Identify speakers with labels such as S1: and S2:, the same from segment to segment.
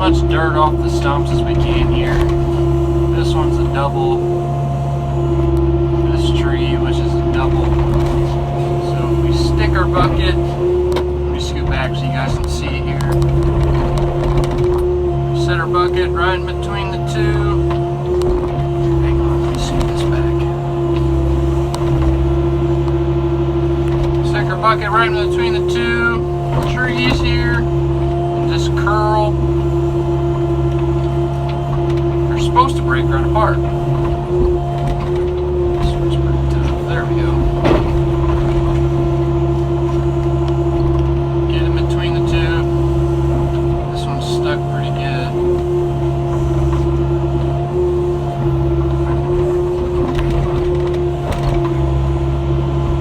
S1: much dirt off the stumps as we can here. This one's a double. This tree, which is a double. So if we stick our bucket, let me scoot back so you guys can see it here. Set our bucket right in between the two. Hang on, let me scoot this back. Stick our bucket right in between the two trees here. And just curl. They're supposed to break right apart. This one's pretty tough. There we go. Get in between the two. This one's stuck pretty good.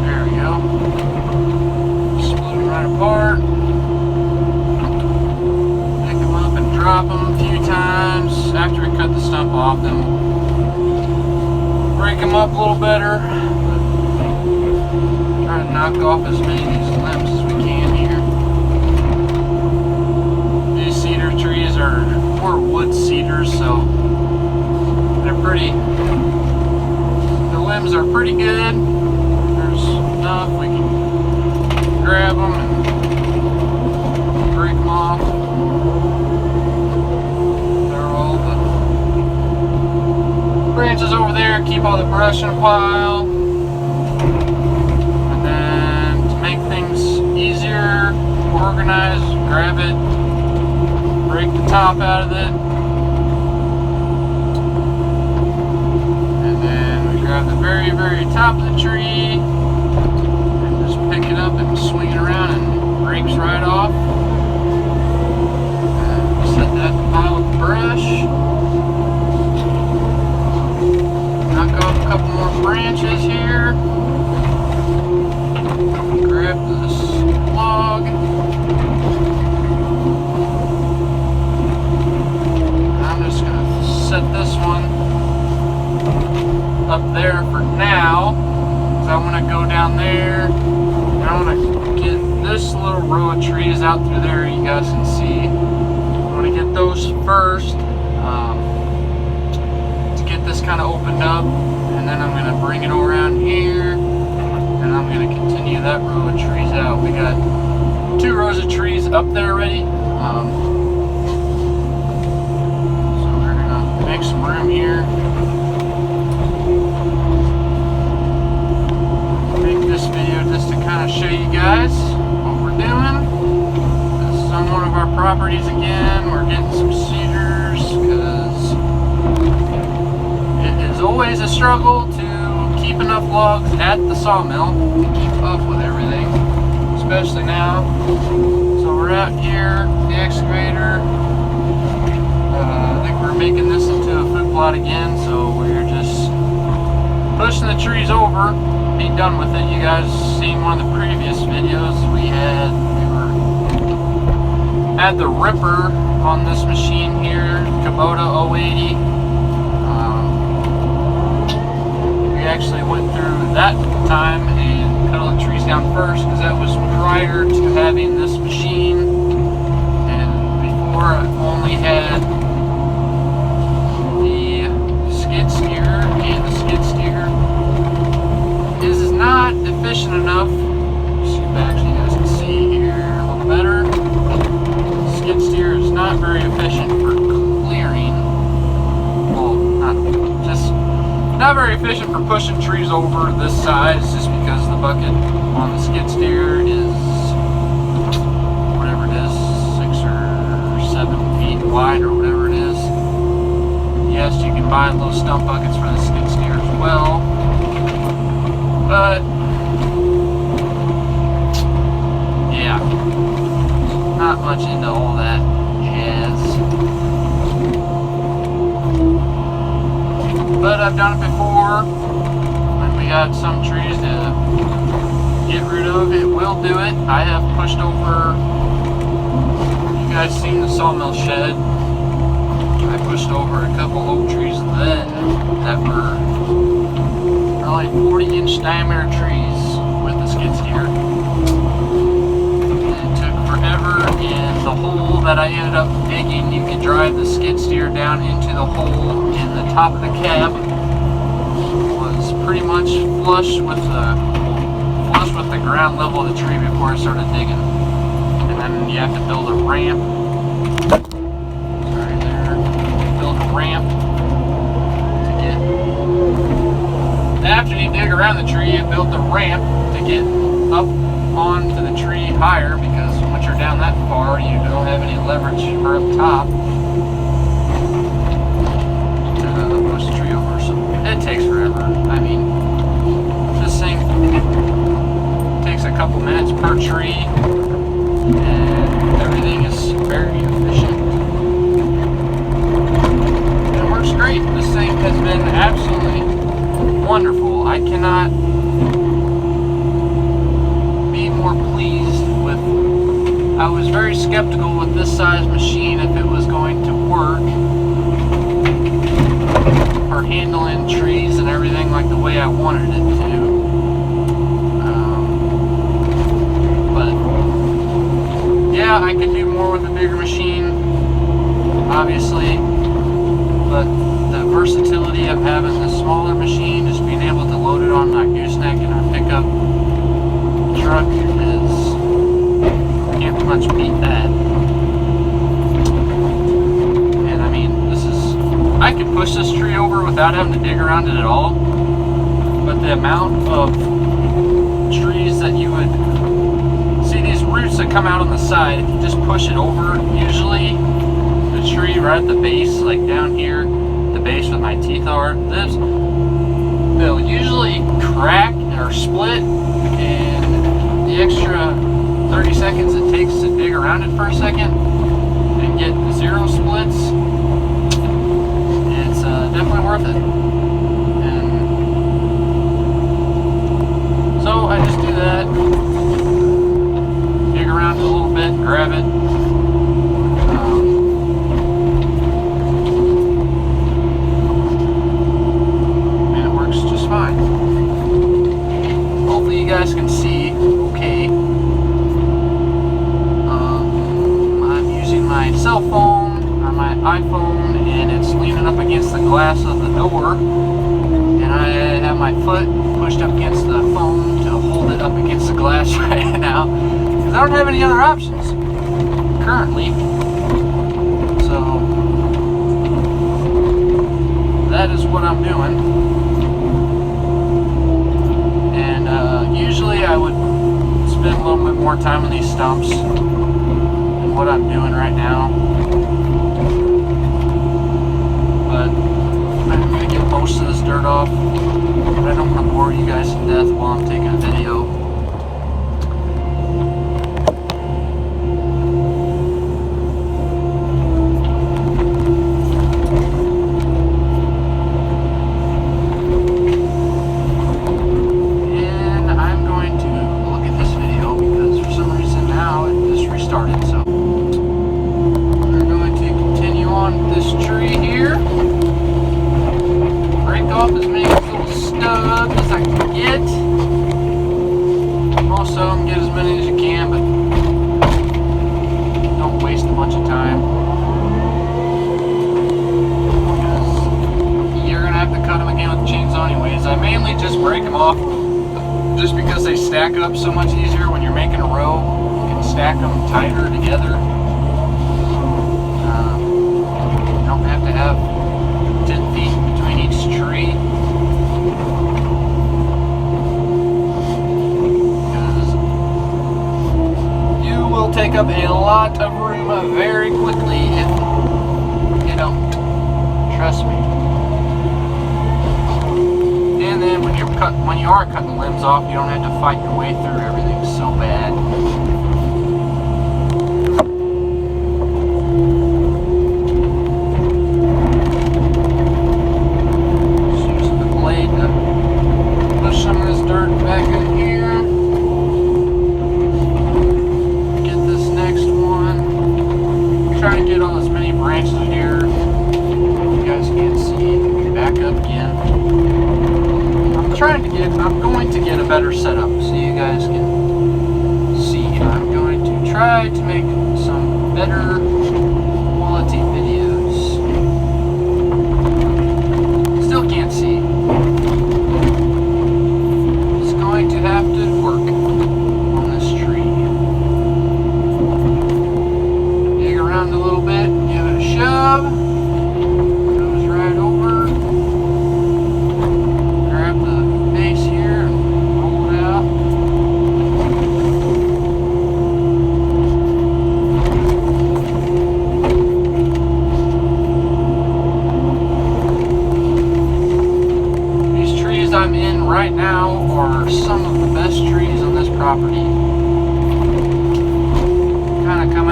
S1: There we go. Split them right apart. Pick them up and drop them a few times. After we cut the stump off, then we'll break them up a little better. Try to knock off as many of these limbs as we can here. These cedar trees we're wood cedars, so they're pretty, the limbs are pretty good. There's enough, we can grab them and break them off. Branches over there, keep all the brush in a pile. And then to make things easier, organize, grab it, break the top out of it. And then we grab the very, very top of the tree and just pick it up and swing it around and it breaks right off. And set that in the pile with the brush. Knock off a couple more branches here. Grab this log. I'm just going to set this one up there for now. Because I want to go down there. And I want to get this little row of trees out through there you guys can see. I want to get those first. This kind of opened up, and then I'm going to bring it around here, and I'm going to continue that row of trees out. We got 2 rows of trees up there already, so we're going to make some room here. Make this video just to kind of show you guys what we're doing. This is on one of our properties again. We're getting some cedars because it's always a struggle to keep enough logs at the sawmill to keep up with everything, especially now. So we're out here, the excavator. I think we're making this into a food plot again, so we're just pushing the trees over, be done with it. You guys seen one of the previous videos we had the ripper on this machine here, Kubota 080. Actually went through that time and cut all the trees down first because that was prior to having this machine, and before I only had the skid steer, and the skid steer is not efficient enough. See back so you guys can see here a little better. The skid steer is not very efficient for clearing. Well, not very efficient for pushing trees over this size, just because the bucket on the skid steer is whatever it is, 6 or 7 feet wide or whatever it is. Yes, you can buy those stump buckets for the skid steer as well, but yeah, not much into all that jazz. But I've done it before. When we got some trees to get rid of, it will do it. I have pushed over, you guys seen the sawmill shed. I pushed over a couple oak trees then that were probably 40-inch diameter trees with the skid steer. And it took forever in the hole that I ended up digging, you can drive the skid steer down into the hole in the top of the cab. Was pretty much flush with the ground level of the tree before I started digging. And then you have to build a ramp. Sorry there. Build a ramp to get. After you dig around the tree, you build the ramp to get up onto the tree higher, because once you're down that far, you don't have any leverage for up top to push the tree over. So it takes forever. I mean, this thing takes a couple minutes per tree, and everything is very efficient. And it works great. This thing has been absolutely wonderful. I cannot be more pleased with. I was very skeptical with this size machine if it was going to work for handling trees and everything like the way I wanted it to. But yeah, I could do more with a bigger machine, obviously, but the versatility of having the smaller machine, just being able to load it on my gooseneck and a pickup truck, can't much beat that. And I mean, I could push this tree over without having to dig around it at all, but the amount of trees that you would see, these roots that come out on the side, if you just push it over, usually the tree right at the base, like down here, the base where my teeth are, they'll usually crack or split, and the extra 30 seconds it takes to dig around it for a second and get 0 splits, it's definitely worth it. And so I just do that, dig around it a little bit, grab it, and it works just fine. Hopefully you guys can see okay. My cell phone or my iPhone, and it's leaning up against the glass of the door, and I have my foot pushed up against the phone to hold it up against the glass right now, because I don't have any other options currently. So that is what I'm doing. And usually I would spend a little bit more time on these stumps, what I'm doing right now, but I'm going to get most of this dirt off, but I don't want to bore you guys to death while I'm taking a video. And I'm going to look at this video because for some reason now it just restarted, so this tree here, break off as many little stubs as I can get. Most of them, get as many as you can, but don't waste a bunch of time, because you're gonna have to cut them again with the chainsaw anyways. I mainly just break them off just because they stack up so much easier when you're making a row. You can stack them tighter together. Have to have 10 feet between each tree, because you will take up a lot of room very quickly if you don't. Trust me. And then when you are cutting limbs off, you don't have to fight your way through everything so bad. I'm going to get a better setup so you guys can see. I'm going to try to make some better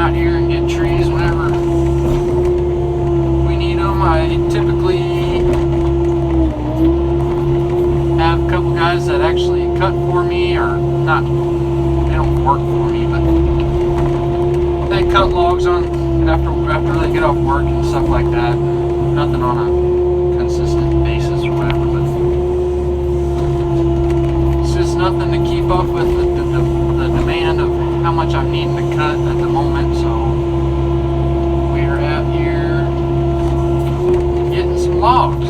S1: out here and get trees whenever we need them. I typically have a couple guys that actually cut for me, or not, they don't work for me, but they cut logs on after they get off work and stuff like that. Nothing on a consistent basis or whatever, but it's just nothing to keep up with the demand of how much I'm needing to cut at the moment. So we are out here getting some logs.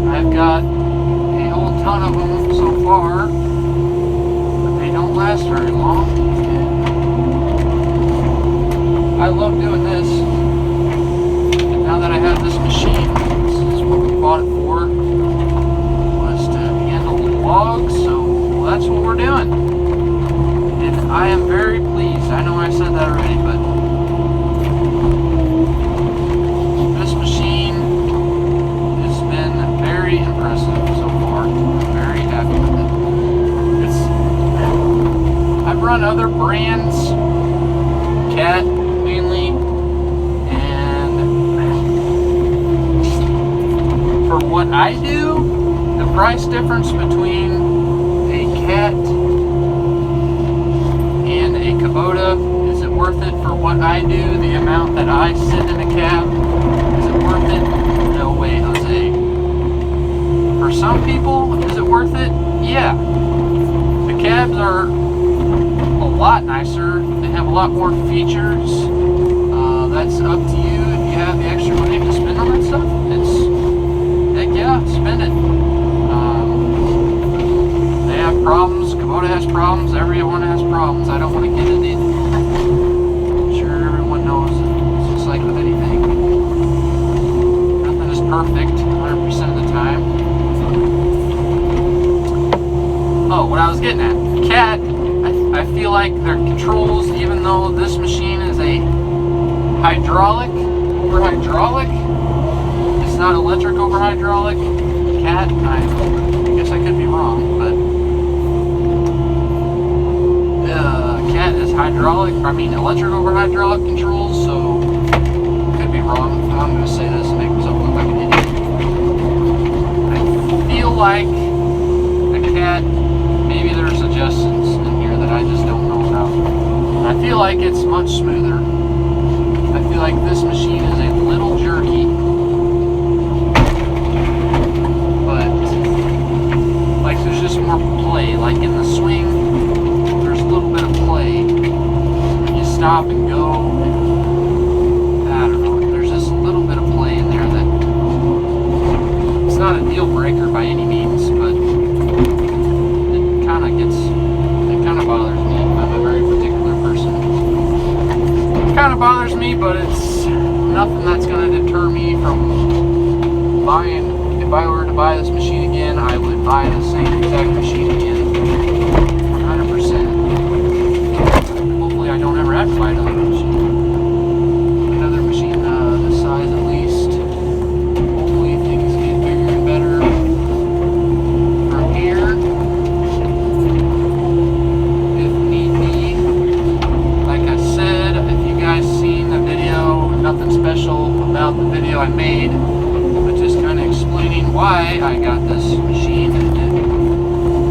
S1: I've got a whole ton of them so far, but they don't last very long. I love doing this. And now that I have this machine, this is what we bought it for, was to handle logs, so that's what we're doing. And I am very pleased. I know I said that already, but this machine has been very impressive so far. I'm very happy with it. I've run other brands, Cat mainly, and for what I do, the price difference between a Cat and a Kubota, is it worth it for what I do? The amount that I sit in a cab, is it worth it? No way, Jose. For some people, is it worth it? Yeah. The cabs are a lot nicer. They have a lot more features. That's up to you if you have the extra money to spend on that stuff. Heck yeah, spend it. They have problems. Kubota has problems. Everyone has problems. I don't want to get into it. I'm sure everyone knows it's just like with anything. Nothing is perfect 100% of the time. Oh, what I was getting at. Cat, I feel like their controls, even though this machine is a hydraulic over hydraulic, it's not electric over hydraulic. Cat, I guess I could be wrong, but Cat is electric over hydraulic controls, so could be wrong. I'm going to say this and make myself look like an idiot. I feel like a Cat, maybe there are suggestions in here that I just don't know about. I feel like it's much smoother. I feel like this machine is a little jerky, but like there's just more play. Like in the swing, there's a little bit of play. When you stop and go, I don't know, there's just a little bit of play in there that it's not a deal breaker by any means, but it kind of bothers me. I'm a very particular person. It kind of bothers me, but it's nothing that's going to deter me from buying. If I were to buy this machine again, I would buy the same exact machine again, 100%. Hopefully I don't ever have to buy another machine. Another machine this size at least. Hopefully things get bigger and better from here. If need be. Like I said, if you guys seen the video, nothing special about the video I made, but just kind of explaining why I got this machine. And in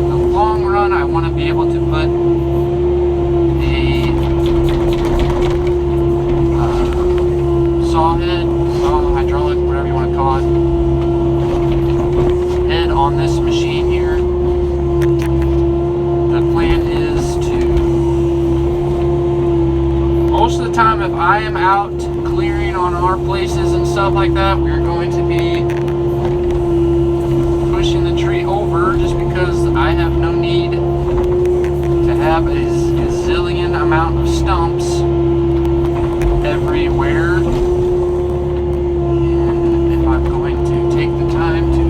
S1: the long run, I want to be able to put a saw hydraulic, whatever you want to call it, head on this machine here. The plan is to, most of the time if I am out clearing on our places and stuff like that, we're going to be pushing the tree over, just because I have no need to have a gazillion amount of stumps everywhere. And if I'm going to take the time to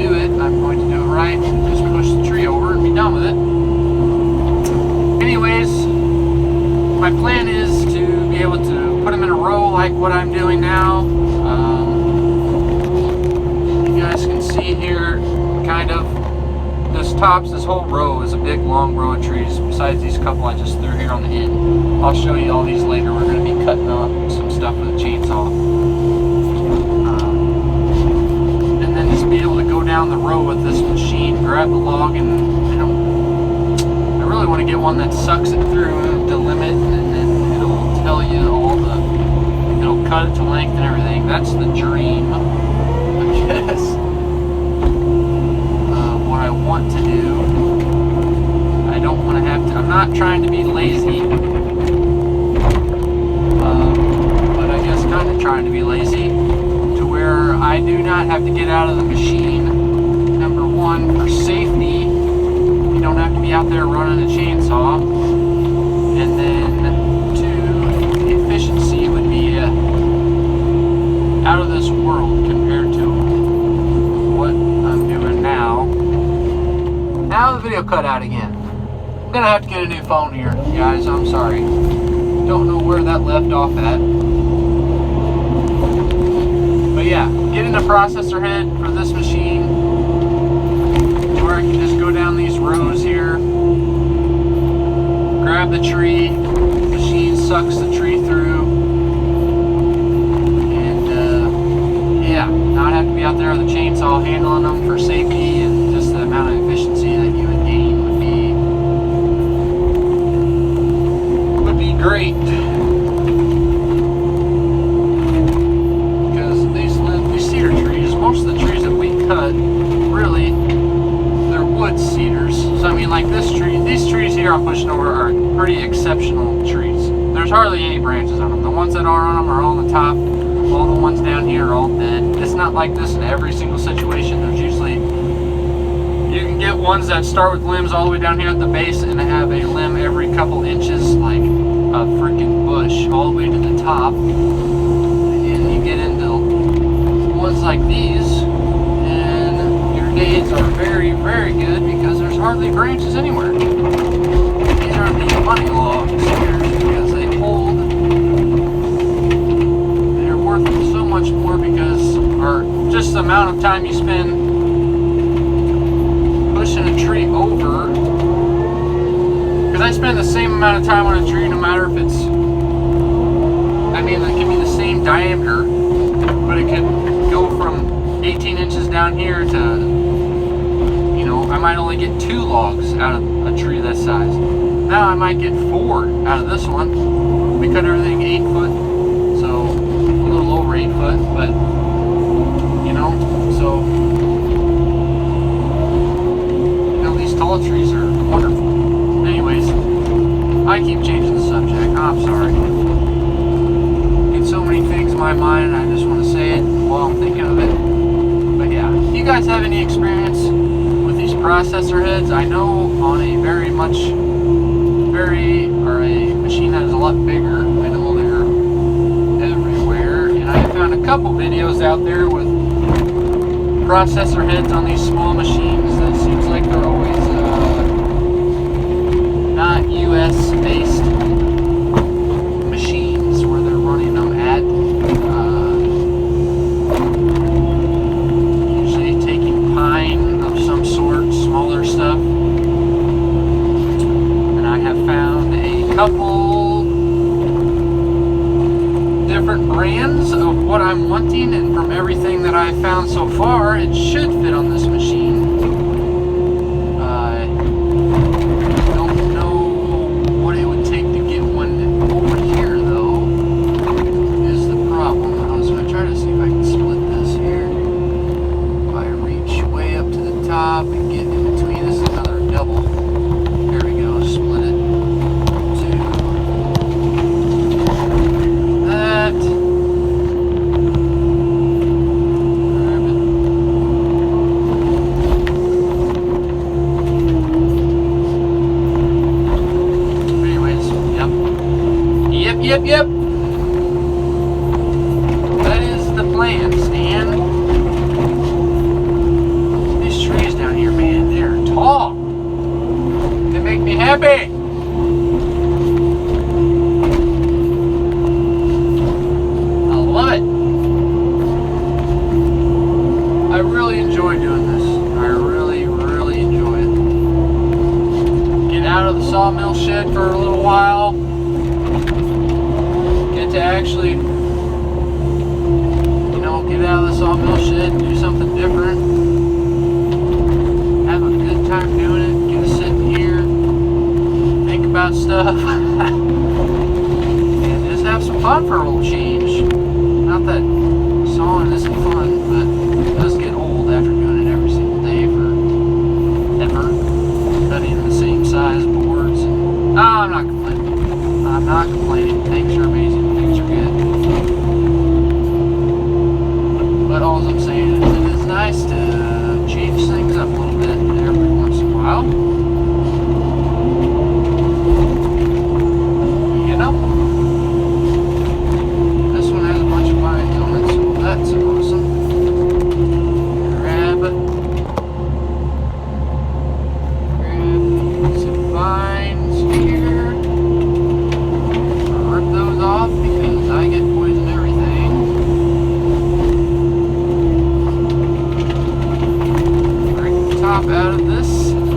S1: do it, I'm going to do it right and just push the tree over and be done with it. Anyways, my plan is to be able to put them in a row like what I'm doing now. You guys can see here kind of this tops, this whole row is a big long row of trees, besides these couple I just threw here on the end. I'll show you all these later. We're going to be cutting up some stuff with a chainsaw. And then just be able to go down the row with this machine, grab the log, and I really want to get one that sucks it through the limit, and then it'll tell you it'll cut it to length and everything. That's the dream, I guess. What I want to do, I don't want to have to, I'm not trying to be lazy, but I guess kind of trying to be lazy, to where I do not have to get out of the machine. Number one, for safety, you don't have to be out there running a chainsaw, and then two, the efficiency would be out of this world compared to what I'm doing now. Now the video cut out again. I'm gonna have to get a new phone here, guys. I'm sorry. Don't know where that left off at. But yeah, getting the processor head for this machine, where I can just go down these rows here, grab the tree, machine sucks the tree through, and yeah, not have to be out there with a chainsaw handling them for safety, and just the amount of efficiency that you would gain would be great. Because these cedar trees, most of the trees that we cut, really, they're wood cedars. So I mean, like this tree, these trees here I'm pushing over are pretty exceptional trees. There's hardly any branches on them. The ones that are on them are all on the top. All the ones down here are all dead. It's not like this in every single situation. There's usually, you can get ones that start with limbs all the way down here at the base and have a limb every couple inches, like a freaking bush, all the way to the top. And you get into ones like these, and your days are very, very good because there's hardly branches anywhere. These are the money logs here because they hold. They're worth so much more because, or just the amount of time you spend pushing a tree over, because I spend the same amount of time on a tree no matter if it's, I mean, it can be the same diameter, but it could go from 18 inches down here to, you know, I might only get 2 logs out of a tree that size. Now I might get 4 out of this one. We cut everything 8 foot, so a little over 8 foot, but, you know, so tall trees are wonderful. Anyways, I keep changing the subject. I'm sorry. Get so many things in my mind, and I just want to say it while I'm thinking of it. But yeah, if you guys have any experience with these processor heads, I know on a a machine that is a lot bigger, I know they're everywhere, and I have found a couple videos out there with processor heads on these small machines that seems like they're always not US based machines where they're running them at, usually taking pine of some sort, smaller stuff. And I have found a couple different brands of what I'm wanting, and from everything that I've found so far, it should fit on this machine. I don't know what it would take to get one over here, though, is the problem. I was going to try to see if I can split this here. If I reach way up to the top and get in between, this is another double. There we go, split it. Yep. That is the plan, Stan. These trees down here, man, they're tall. They make me happy. I love it. I really enjoy doing this. I really, really enjoy it. while. Get to actually, you know, get out of the sawmill shed and do something different. Have a good time doing it. Get to sit here, think about stuff, and just have some fun for a little change. Not that sawing isn't fun, but it does get old after doing it every single day for ever. Cutting the same size boards. And, I'm not complaining. I'm not complaining. Things are amazing. Things are good. But all I'm saying is it is nice to change things up a little bit every once in a while. You know? This one has a bunch of vines on it, so that's awesome. Grab some vines here. Rip those off because I get poison everything. Break the top out of this. And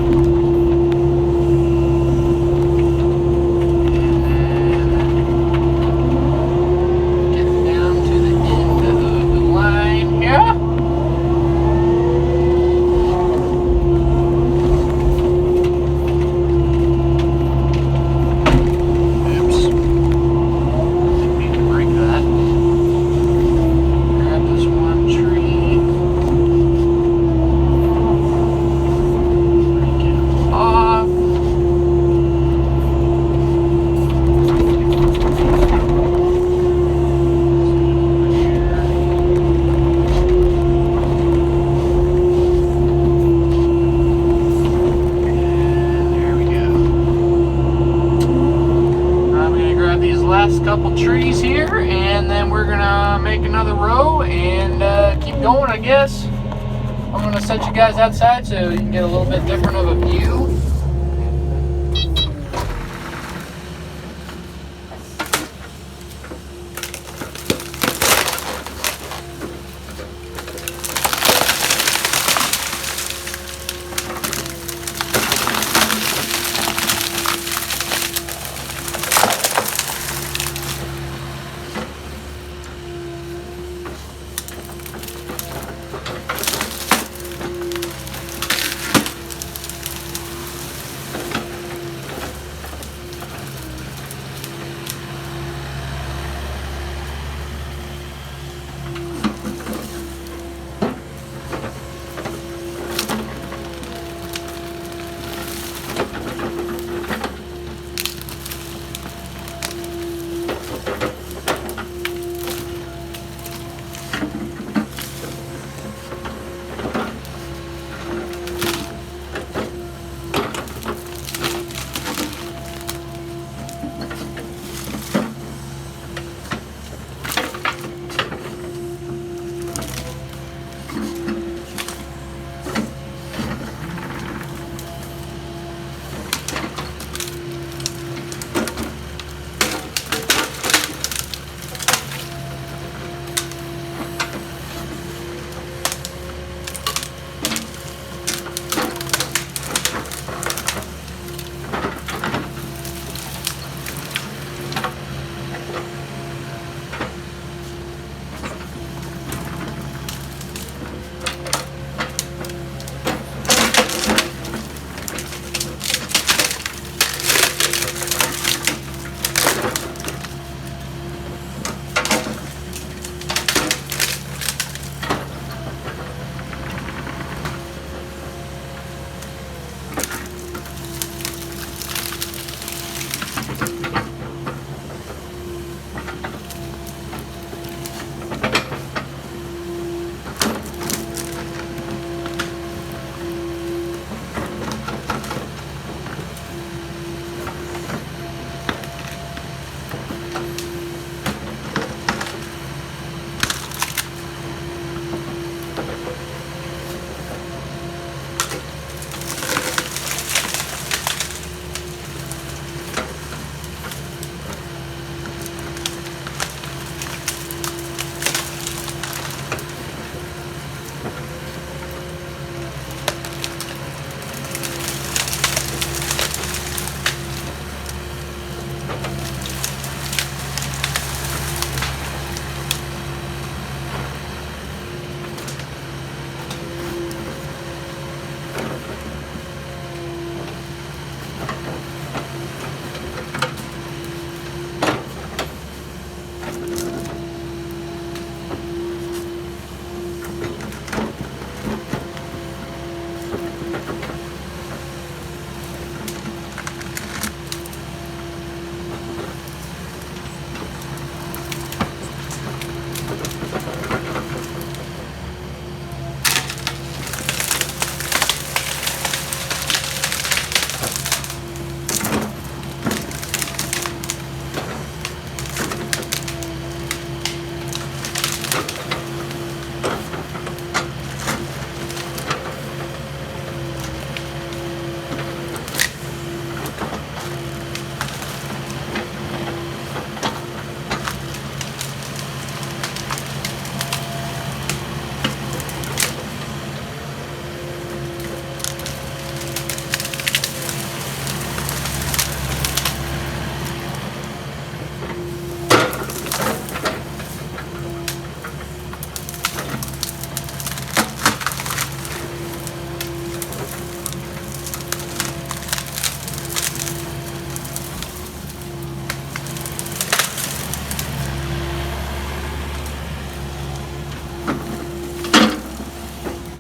S1: then get down to the end of the line here. Oops. Didn't mean to break that. Grab this one tree. Break it off. And there we go. I'm going to grab these last couple trees here, and then we're going to make another row and keep going, I guess. I'm going to set you guys outside so you can get a little bit different of a view.